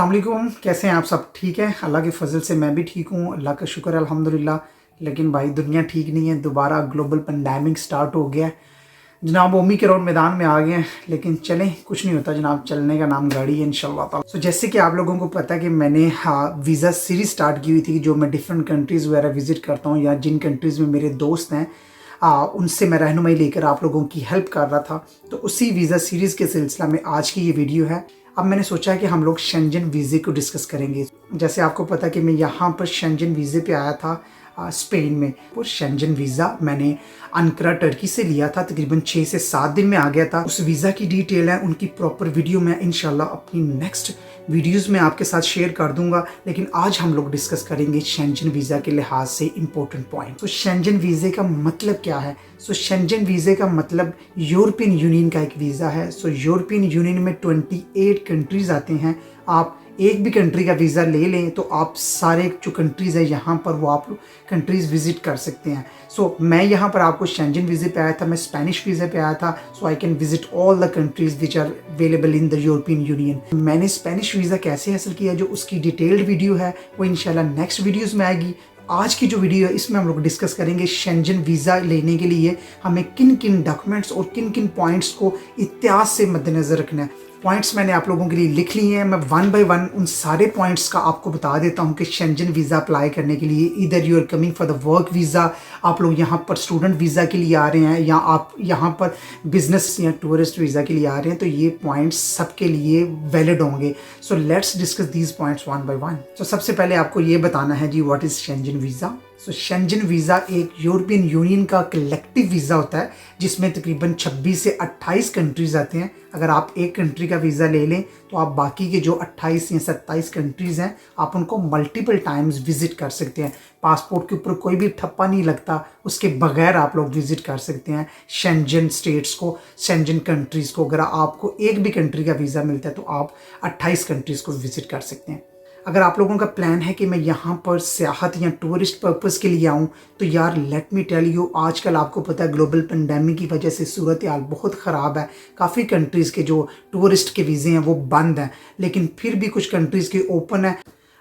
अस्सलाम वालेकुम, कैसे हैं आप सब? ठीक है, अल्लाह के फजल से मैं भी ठीक हूँ, अल्लाह का शुक्र है अल्हम्दुलिल्लाह। लेकिन भाई दुनिया ठीक नहीं है, दोबारा ग्लोबल पेंडेमिक स्टार्ट हो गया है जनाब। ओमिक्रॉन मैदान में आ गए हैं, लेकिन चलें, कुछ नहीं होता जनाब, चलने का नाम गाड़ी है इंशाल्लाह ताला। सो जैसे कि आप लोगों को पता है कि मैंने वीज़ा सीरीज स्टार्ट की हुई थी, जो मैं डिफरेंट कंट्रीज़ वगैरह विजिट करता हूँ या जिन कंट्रीज़ में मेरे दोस्त हैं उनसे मैं रहनुमाई लेकर आप लोगों की हेल्प कर रहा था। तो उसी वीज़ा सीरीज़ के सिलसिला में आज की ये वीडियो है। अब मैंने सोचा कि हम लोग शेंजन वीज़े को डिस्कस करेंगे। जैसे आपको पता है कि मैं यहाँ पर शेंजन वीज़े पे आया था स्पेन में। और शेंजन वीज़ा मैंने अनकरा टर्की से लिया था, तकरीबन 6 से 7 दिन में आ गया था। उस वीज़ा की डिटेल है, उनकी प्रॉपर वीडियो मैं इंशाल्लाह अपनी नेक्स्ट वीडियोस में आपके साथ शेयर कर दूंगा। लेकिन आज हम लोग डिस्कस करेंगे शेंजन वीज़ा के लिहाज से इंपॉर्टेंट पॉइंट। तो शेंजन वीज़े का मतलब क्या है? सो शेंजन वीज़े का मतलब यूरोपियन यूनियन का एक वीज़ा है। सो यूरोपियन यूनियन में 28 कंट्रीज़ आते हैं। आप एक भी कंट्री का वीज़ा ले लें तो आप सारे जो कंट्रीज़ है यहाँ पर वो आप कंट्रीज़ विजिट कर सकते हैं। सो मैं यहाँ पर आपको शेंजन वीज़े पे आया था, मैं स्पेनिश वीज़े पे आया था। So I can visit all the countries which are available in the European Union. मैंने स्पेनिश वीज़ा कैसे हासिल किया, जो उसकी डिटेल्ड वीडियो है वो इंशाल्लाह नेक्स्ट वीडियोज़ में आएगी। आज की जो वीडियो है इसमें हम लोग डिस्कस करेंगे शेंजन वीज़ा लेने के लिए हमें किन किन डॉक्यूमेंट्स और किन किन पॉइंट्स को इतिहास से मद्देनज़र रखना है। पॉइंट्स मैंने आप लोगों के लिए लिख लिए हैं, मैं वन बाय वन उन सारे पॉइंट्स का आपको बता देता हूं कि शेंजन वीज़ा अप्लाई करने के लिए इधर you are coming for the work visa, आप लोग यहां पर स्टूडेंट वीज़ा के लिए आ रहे हैं या आप यहां पर बिजनेस या टूरिस्ट वीज़ा के लिए आ रहे हैं, तो ये पॉइंट्स सबके लिए वैलिड होंगे। So let's discuss these points one by one. तो सबसे पहले आपको ये बताना है जी what is Schengen visa. So Schengen visa एक यूरोपियन यूनियन का कलेक्टिव वीज़ा होता है जिसमें तकरीबन 26 से 28 कंट्रीज़ आते हैं। अगर आप एक कंट्री का वीज़ा ले लें तो आप बाकी के जो 28 या 27 कंट्रीज़ हैं आप उनको मल्टीपल टाइम्स विज़िट कर सकते हैं। पासपोर्ट के ऊपर कोई भी ठप्पा नहीं लगता, उसके बगैर आप लोग विज़िट कर सकते हैं शेंजन स्टेट्स को, शेंजन कंट्रीज़ को। अगर आपको एक भी कंट्री का वीज़ा मिलता है तो आप 28 कंट्रीज़ को विज़िट कर सकते हैं। अगर आप लोगों का प्लान है कि मैं यहाँ पर सियाहत या टूरिस्ट पर्पज़ के लिए आऊँ तो यार लेट मी टेल यू, आजकल आपको पता है ग्लोबल पेंडेमिक की वजह से सूरत हाल बहुत ख़राब है। काफ़ी कंट्रीज़ के जो टूरिस्ट के वीज़े हैं वो बंद हैं, लेकिन फिर भी कुछ कंट्रीज़ के ओपन है।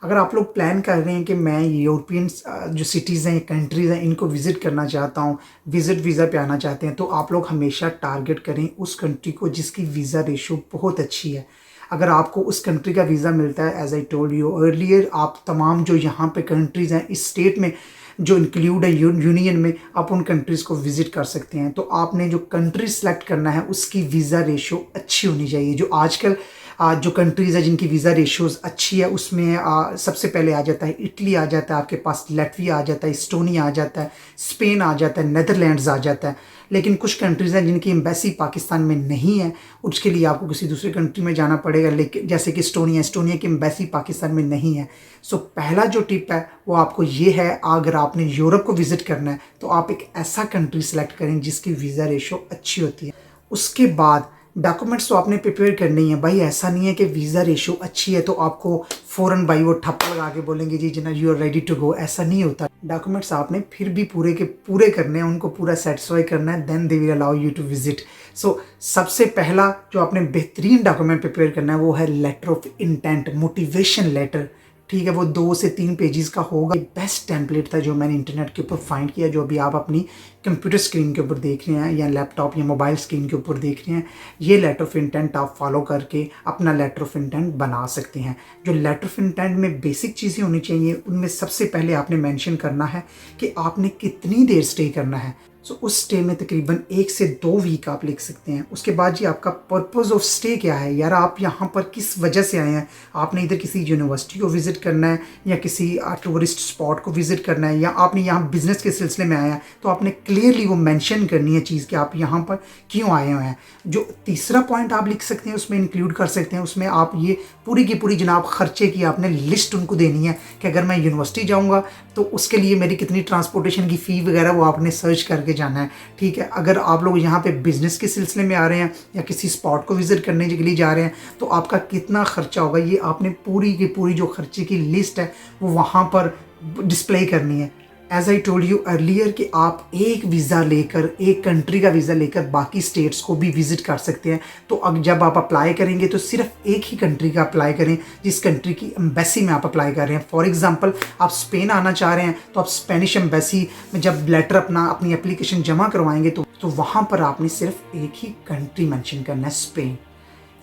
अगर आप लोग प्लान कर रहे हैं कि मैं यूरोपियन जो सिटीज़ हैं, कंट्रीज़ हैं, इनको विज़िट करना चाहता हूँ, विज़िट वीज़ा पे आना चाहते हैं, तो आप लोग हमेशा टारगेट करें उस कंट्री को जिसकी वीज़ा रेशो बहुत अच्छी है। अगर आपको उस कंट्री का वीज़ा मिलता है, as I told you earlier, आप तमाम जो यहाँ पे कंट्रीज़ हैं इस स्टेट में जो इंक्लूड है यूनियन में, आप उन कंट्रीज़ को विज़िट कर सकते हैं। तो आपने जो कंट्री सेलेक्ट करना है उसकी वीज़ा रेशो अच्छी होनी चाहिए। जो आजकल जो कंट्रीज़ है जिनकी वीज़ा रेशोज़ अच्छी है उसमें सबसे पहले आ जाता है इटली, आ जाता है आपके पास लैटविया, आ जाता है इस्टोनिया, आ जाता है स्पेन, आ जाता है नेदरलैंड्स, आ जाता है। लेकिन कुछ कंट्रीज़ हैं जिनकी एम्बेसी पाकिस्तान में नहीं है, उसके लिए आपको किसी दूसरे कंट्री में जाना पड़ेगा। लेकिन जैसे कि एस्टोनिया की एम्बेसी पाकिस्तान में नहीं है। सो पहला जो टिप है वो आपको ये है, अगर आपने यूरोप को विज़िट करना है तो आप एक ऐसा कंट्री सेलेक्ट करें जिसकी वीज़ा रेशो अच्छी होती है। उसके बाद डॉक्यूमेंट्स तो आपने प्रिपेयर करने ही है भाई। ऐसा नहीं है कि वीज़ा रेशो अच्छी है तो आपको फ़ौरन भाई वो ठप्पा लगा के बोलेंगे जी जना you are ready to go, ऐसा नहीं होता। डॉक्यूमेंट्स आपने फिर भी पूरे के पूरे करने हैं, उनको पूरा सेटिस्फाई करना है, then they will allow you to visit. So सबसे पहला जो आपने बेहतरीन डॉक्यूमेंट प्रिपेयर करना है वो है letter of intent, motivation letter. ठीक है, वो 2 से 3 पेजेस का होगा। बेस्ट टेम्पलेट था जो मैंने इंटरनेट के ऊपर फाइंड किया, जो अभी आप अपनी कंप्यूटर स्क्रीन के ऊपर देख रहे हैं या लैपटॉप या मोबाइल स्क्रीन के ऊपर देख रहे हैं। ये लेटर ऑफ इंटेंट आप फॉलो करके अपना लेटर ऑफ इंटेंट बना सकते हैं। जो लेटर ऑफ इंटेंट में बेसिक चीज़ें होनी चाहिए उनमें सबसे पहले आपने मेंशन करना है कि आपने कितनी देर स्टे करना है। सो उस स्टे में तकरीबन 1 से 2 वीक आप लिख सकते हैं। उसके बाद जी आपका पर्पज़ ऑफ स्टे क्या है, यार आप यहाँ पर किस वजह से आए हैं। आपने इधर किसी यूनिवर्सिटी को विज़िट करना है या किसी टूरिस्ट स्पॉट को विज़िट करना है या आपने यहाँ बिज़नेस के सिलसिले में आया है, तो आपने क्लियरली वो मेंशन करनी है चीज़ कि आप यहाँ पर क्यों आए हुए हैं। जो तीसरा पॉइंट आप लिख सकते हैं उसमें इंक्लूड कर सकते हैं, उसमें आप ये पूरी की पूरी जनाब खर्चे की आपने लिस्ट उनको देनी है कि अगर मैं यूनिवर्सिटी जाऊँगा तो उसके लिए मेरी कितनी ट्रांसपोर्टेशन की फ़ी वगैरह वो आपने सर्च करके जाना है। ठीक है, अगर आप लोग यहाँ पे बिज़नेस के सिलसिले में आ रहे हैं या किसी स्पॉट को विज़िट करने के लिए जा रहे हैं तो आपका कितना खर्चा होगा, ये आपने पूरी की पूरी जो खर्चे की लिस्ट है वो वहाँ पर डिस्प्ले करनी है। As I told you earlier कि आप एक वीज़ा लेकर, एक कंट्री का वीज़ा लेकर बाकी स्टेट्स को भी विजिट कर सकते हैं। तो अब जब आप अप्लाई करेंगे तो सिर्फ एक ही कंट्री का अप्लाई करें जिस कंट्री की एम्बेसी में आप अप्लाई कर रहे हैं। फॉर एग्जांपल आप स्पेन आना चाह रहे हैं तो आप स्पेनिश एम्बेसी में जब लेटर अपनी एप्लीकेशन जमा करवाएंगे तो वहाँ पर आपने सिर्फ एक ही कंट्री मेंशन करना है, स्पेन।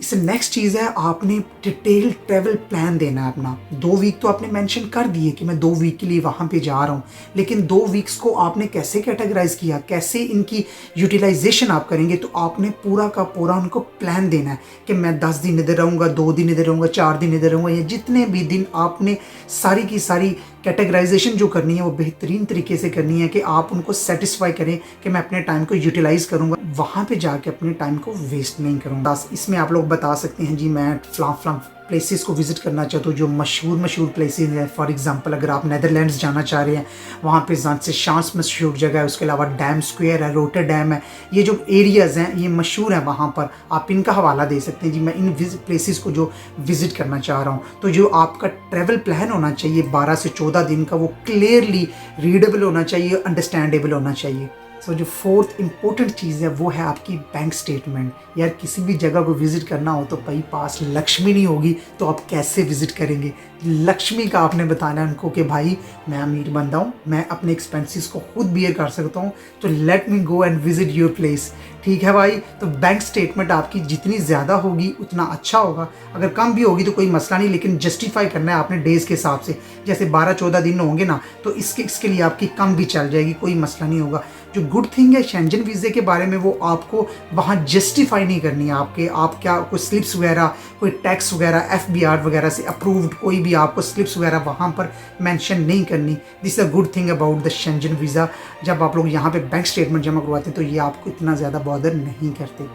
इससे नेक्स्ट चीज़ है, आपने डिटेल ट्रैवल प्लान देना है अपना। 2 वीक तो आपने मेंशन कर दिए कि मैं 2 वीक के लिए वहाँ पे जा रहा हूँ, लेकिन 2 वीक्स को आपने कैसे कैटेगराइज किया, कैसे इनकी यूटिलाइजेशन आप करेंगे, तो आपने पूरा का पूरा उनको प्लान देना है कि मैं 10 दिन इधर रहूँगा, 2 दिन इधर रहूँगा, 4 दिन इधर रहूँगा, या जितने भी दिन आपने सारी की सारी कैटेगराइजेशन जो करनी है वो बेहतरीन तरीके से करनी है कि आप उनको सेटिस्फाई करें कि मैं अपने टाइम को यूटिलाइज करूँगा, वहाँ पे जाके अपने टाइम को वेस्ट नहीं करूँगा। बस इसमें आप लोग बता सकते हैं जी मैं फ्लां प्लेसेस को विजिट करना चाहता हूँ जो मशहूर प्लेसेस हैं। फॉर एग्जांपल अगर आप नेदरलैंड्स जाना चाह रहे हैं, वहाँ पे ज़ांसे शांस मशहूर जगह है, उसके अलावा डैम स्क्वायर है, रोटरडैम है, ये जो एरियाज़ हैं ये मशहूर हैं, वहाँ पर आप इनका हवाला दे सकते हैं जी मैं इन प्लेसेस को जो विज़िट करना चाह रहा हूँ। तो जो आपका ट्रैवल प्लान होना चाहिए 12 से 14 दिन का, वो क्लियरली रीडेबल होना चाहिए, अंडरस्टैंडेबल होना चाहिए। सो जो फोर्थ इंपॉर्टेंट चीज़ है वो है आपकी बैंक स्टेटमेंट। यार किसी भी जगह को विज़िट करना हो तो भाई पास लक्ष्मी नहीं होगी तो आप कैसे विज़िट करेंगे। लक्ष्मी का आपने बताना है उनको कि भाई मैं अमीर बंदा हूँ, मैं अपने एक्सपेंसेस को खुद बियर कर सकता हूँ, तो let me go and visit your place. ठीक है भाई, तो बैंक स्टेटमेंट आपकी जितनी ज़्यादा होगी उतना अच्छा होगा, अगर कम भी होगी तो कोई मसला नहीं, लेकिन जस्टिफाई करना है आपने डेज़ के हिसाब से। जैसे 12-14 दिन होंगे ना तो इसके लिए आपकी कम भी चल जाएगी, कोई मसला नहीं होगा। जो गुड थिंग है शेंजन वीज़े के बारे में, वो आपको वहाँ जस्टिफाई नहीं करनी है आप क्या कोई स्लिप्स वगैरह, कोई टैक्स वगैरह, FBR वगैरह से अप्रूव्ड कोई भी आपको स्लिप्स वगैरह वहाँ पर मेंशन नहीं करनी। This is a good thing about the Shenzhen visa. जब आप लोग यहाँ पे बैंक स्टेटमेंट जमा करवाते हैं तो ये आपको इतना ज़्यादा बॉदर नहीं करते।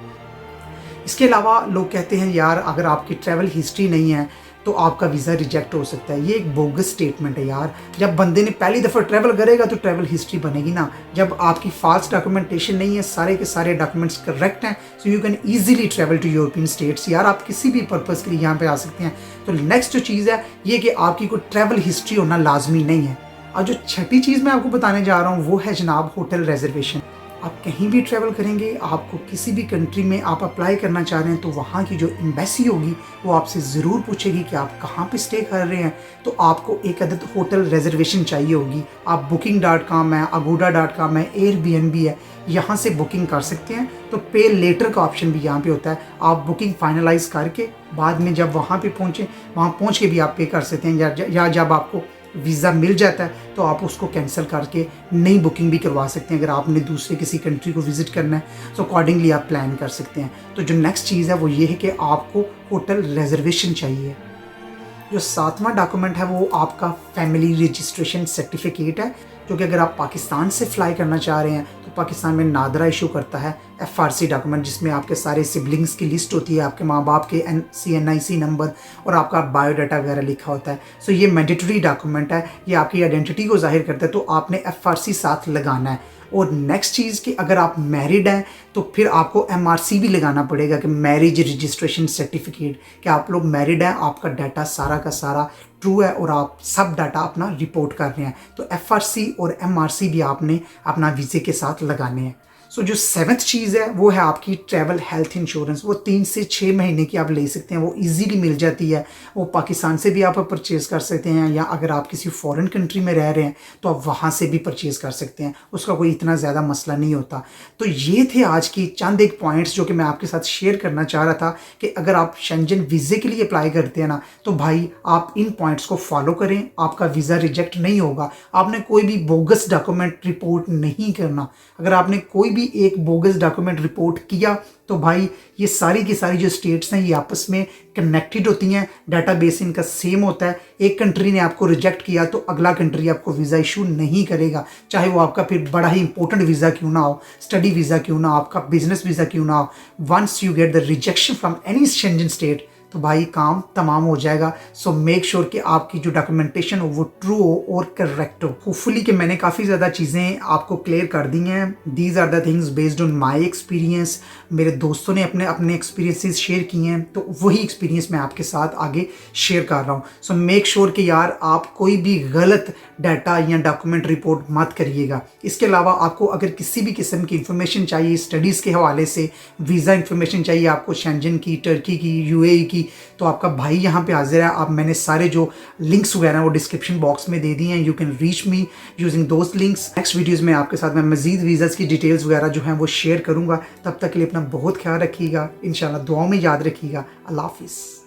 इसके अलावा लोग कहते हैं यार अगर आपकी ट्रैवल हिस्ट्री नहीं है तो आपका वीज़ा रिजेक्ट हो सकता है। ये एक बोगस स्टेटमेंट है यार। जब बंदे ने पहली दफ़ा ट्रैवल करेगा तो ट्रैवल हिस्ट्री बनेगी ना। जब आपकी फाल्स डॉक्यूमेंटेशन नहीं है, सारे के सारे डॉक्यूमेंट्स करेक्ट हैं, so you can easily travel to European states. यार आप किसी भी पर्पज़ के लिए यहाँ पे आ सकते हैं। तो नेक्स्ट जो चीज़ है ये कि आपकी कोई ट्रैवल हिस्ट्री होना लाजमी नहीं है। और जो छठी चीज़ मैं आपको बताने जा रहा हूँ वो है जनाब होटल रिजर्वेशन। आप कहीं भी ट्रैवल करेंगे, आपको किसी भी कंट्री में आप अप्लाई करना चाह रहे हैं तो वहाँ की जो एम्बेसी होगी वो आपसे ज़रूर पूछेगी कि आप कहाँ पे स्टे कर रहे हैं, तो आपको एक अदद होटल रिजर्वेशन चाहिए होगी। आप booking.com है, agoda.com है, Airbnb है, यहाँ से बुकिंग कर सकते हैं। तो पे लेटर का ऑप्शन भी यहाँ पे होता है। आप बुकिंग फाइनलाइज करके बाद में जब वहाँ पे पहुँचे, वहाँ पहुँच के भी आप पे कर सकते हैं, या जब आपको वीज़ा मिल जाता है तो आप उसको कैंसिल करके नई बुकिंग भी करवा सकते हैं अगर आपने दूसरे किसी कंट्री को विज़िट करना है। सो अकॉर्डिंगली आप प्लान कर सकते हैं। तो जो नेक्स्ट चीज़ है वो ये है कि आपको होटल रिजर्वेशन चाहिए। जो 7वां डॉक्यूमेंट है वो आपका फैमिली रजिस्ट्रेशन सर्टिफिकेट है, जो कि अगर आप पाकिस्तान से फ्लाई करना चाह रहे हैं तो पाकिस्तान में नादरा इशू करता है FRC डॉक्यूमेंट, जिसमें आपके सारे सिबलिंग्स की लिस्ट होती है, आपके माँ बाप के NIC नंबर और आपका बायोडाटा वगैरह लिखा होता है। सो ये मैंडेटरी डॉक्यूमेंट है, ये आपकी आइडेंटिटी को जाहिर करता है, तो आपने FRC साथ लगाना है। और नेक्स्ट चीज़ कि अगर आप मैरिड हैं तो फिर आपको MRC भी लगाना पड़ेगा कि मैरिज रजिस्ट्रेशन सर्टिफिकेट, कि आप लोग मैरिड हैं, आपका डाटा सारा का सारा ट्रू है और आप सब डाटा अपना रिपोर्ट कर रहे हैं। तो FRC और MRC भी आपने अपना वीज़े के साथ लगाने हैं। सो जो 7th चीज़ है वो है आपकी ट्रैवल हेल्थ इंश्योरेंस। वो 3 से 6 महीने की आप ले सकते हैं, वो इजीली मिल जाती है। वो पाकिस्तान से भी आप परचेज़ कर सकते हैं, या अगर आप किसी फॉरेन कंट्री में रह रहे हैं तो आप वहाँ से भी परचेज़ कर सकते हैं, उसका कोई इतना ज़्यादा मसला नहीं होता। तो ये थे आज की चंद एक पॉइंट्स जो कि मैं आपके साथ शेयर करना चाह रहा था कि अगर आप शेंजन वीज़े के लिए अप्लाई करते हैं ना तो भाई आप इन पॉइंट्स को फॉलो करें, आपका वीज़ा रिजेक्ट नहीं होगा। आपने कोई भी बोगस डॉक्यूमेंट रिपोर्ट नहीं करना। अगर आपने कोई भी एक बोगस डॉक्यूमेंट रिपोर्ट किया तो भाई ये सारी की सारी जो स्टेट्स हैं ये आपस में कनेक्टेड होती हैं, डाटाबेस इनका सेम होता है। एक कंट्री ने आपको रिजेक्ट किया तो अगला कंट्री आपको वीज़ा इशू नहीं करेगा, चाहे वो आपका फिर बड़ा ही इंपॉर्टेंट वीज़ा क्यों ना हो, स्टडी वीज़ा क्यों ना हो, आपका बिजनेस वीज़ा क्यों ना हो। Once you get the rejection from any Schengen state, तो भाई काम तमाम हो जाएगा। सो मेक श्योर कि आपकी जो डॉक्यूमेंटेशन हो वो ट्रू हो और करेक्ट हो। होपफुली कि मैंने काफ़ी ज़्यादा चीज़ें आपको क्लियर कर दी हैं। These are the things based on my experience. मेरे दोस्तों ने अपने अपने एक्सपीरियंसेस शेयर किए हैं, तो वही एक्सपीरियंस मैं आपके साथ आगे शेयर कर रहा हूँ। सो मेक श्योर कि यार आप कोई भी गलत डाटा या डॉक्यूमेंट रिपोर्ट मत करिएगा। इसके अलावा आपको अगर किसी भी किस्म की इंफॉर्मेशन चाहिए स्टडीज़ के हवाले से, वीज़ा इंफॉर्मेशन चाहिए आपको शेंजन की, टर्की की, यूएई की, तो आपका भाई यहाँ पे हाजिर है। आप मैंने सारे जो लिंक्स वगैरह हैं वो डिस्क्रिप्शन बॉक्स में दे दिए हैं। You can reach me using those links. Next videos में आपके साथ मैं मज़ीद वीज़ाज़ की डिटेल्स वगैरह जो हैं वो शेयर करूँगा। तब तक के लिए अपना बहुत ख्याल रखिएगा। इंशाल्लाह दुआओं में याद रखिएगा। अल्लाह हाफिज़।